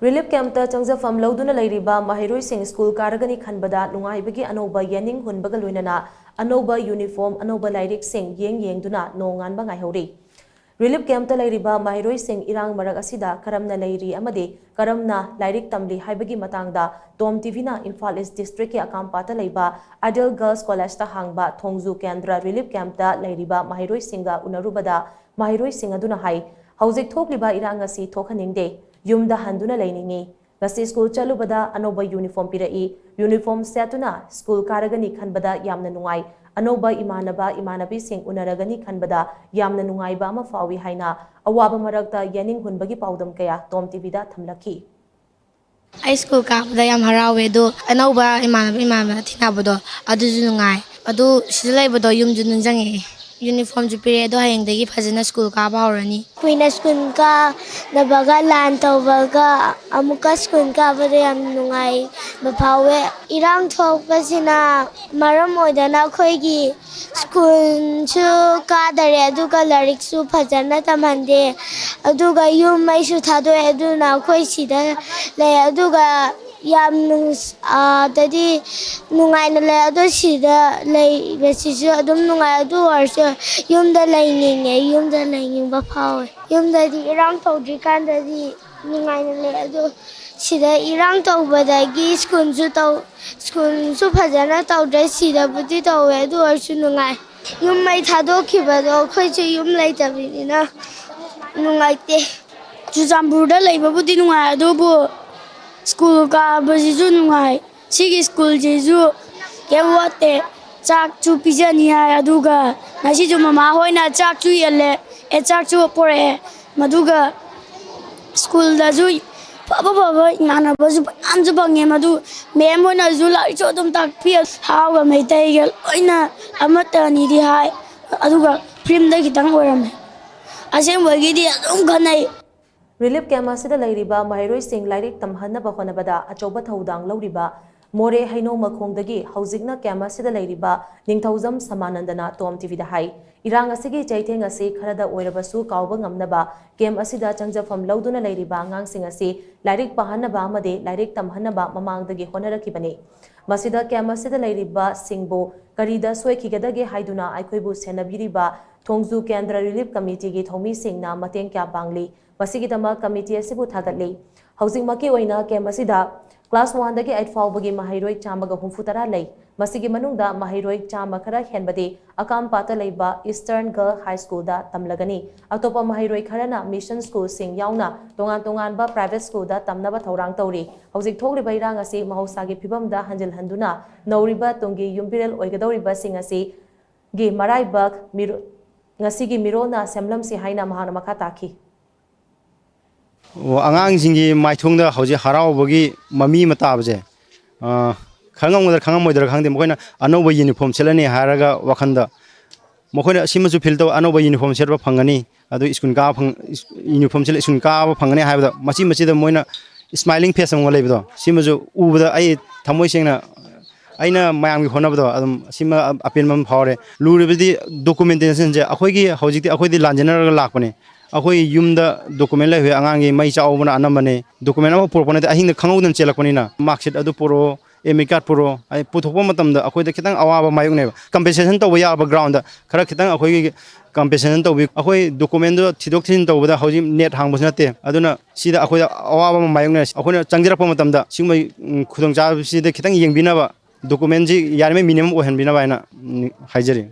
Relief camp ta changjafam loduna leiriba mahiroi sing school karagani khanbada nungaibagi anoba yening hunbaga loinana anoba uniform anoba lairik sing yengduna nongan ba ngaihori. Relief camp ta leiriba mahiroi sing irang marak asida karamna leiri amade karamna lairik tamli haibagi matangda Tom TV na Imphal East District ki akampata leiba Ideal Girls College ta hangba Thongzu Kendra Relief camp ta leiriba mahiroi singa unarubada mahiroi sing aduna hai hauzik thokliba irang asi thokhaningde Yumda handuna lainingi gasi school chalubada anoba uniform pirai uniform setuna school karagani khanbada yamna nungai anoba imanabi sing unaragani khanbada yamna nungai ba ma fawi haina awaba marakta yaning hunbagi paudam kaya Tom TV da thamlaki I school ka da yam harawe do anoba imanabi thinabado aduju nungai adu sidalai bodo yumju nunjangi uniform ju pire do hayeng degi phajana school ka ba horani kuina school ka da baga lan tawbaga amuka school ka bare am nungai mapawe irang thok pasina maram oidana khoi gi school chu ka dare adu ka larik su phajana tamande adu ga yum mai su thado adu na khoi sida le adu ga yam dadi nungai na le adu sida le besisu adum nungai adu warse yumda laining ba phawe yumda di irang tawdri kan dadi nungai na le adu sida irang tawbadagi school su phajana tawdra sida budi tawe adu warse nungai yum mai thado khibado khoi chu yum lai tabina nungai te Chujambur da leiba budi nungai adu bu school ka bajisu nungai sigi school jeju kewate chak chu pijani hai aduga nasi ju mama hoina chak chu yelle e chak chu pore maduga school da ju baba ngana bazu am ju bange madu mem hoina ju lai chu dum tak phi hawa mai tai gel oina amata ni di hai aduga prim da kitang oram asem wagi di adum ganai Relief camp asida leiriba mahiroi sing lairik tamhanna ba honabada achoba thaudang loriba More haino makhongdagi haujikna camp asida leiriba ningthaujam samanandana Tom TV da hai irang asigi chaitheng asi kharada oirabasu kawba ngamnaba camp asida changjafam loduna leiriba angang sing asi lairik pahanaba amade lairik tamhanaba mamangdagi honarakibani masida camp asida leiriba singbo karida soikhigedage haiduna aikhoibu senabiriba Thongzu Kendra Relief Committee gi thomi singna mateng kya bangli masigidama committee asibu thagatli housing maki oina camp asida class 1 dagi 8 fawbagi mahiroi chamaga humfutara lei masigi manungda mahiroi chama khara henbadi akam pata leiba Eastern Girl High School da tamlagani atopa mahiroi kharana mission school sing yauna tongan ba private school da tamnaba thorang tauri housing thogri bairang asi mahosagi phibam da hanjil handuna nauriba tongi yumbirel oigadoriba sing asi gi marai bak miro ngasigi mirona semlam si haina mahana makha takhi angang singi maithong da hoje haraubagi mami matabje khangam moidar khangde moina anoba uniform selani haraga wakhanda moina simasu filto anoba uniform serba phangani adu school ka uniform sel school ka phangani haibda machi da moina smiling face am leibdo simasu ubada ai thamoi sengna aina mayang honabdo adum sima apin mam phawre luribdi documentation je akhoi hojikti akhoi di lanjana lakpane akhoi yumda document lai hwe angangi mai chaubana anamane document ama purpone ahing khangaudan chelakpani na marksheet adu puro emi card puro ai puthokpa matamda akhoi da khitang awaba mayung ne compensation to ya ba ground da khara khitang akhoi compensation to bi akhoi document do thidok thin to bada hoji net hang bosna te aduna sida akhoi awaba mayung ne akhoi changjirappa matamda singmai khudong cha sida khitang yengbina ba document ji yarme minimum ohen bina baina haijari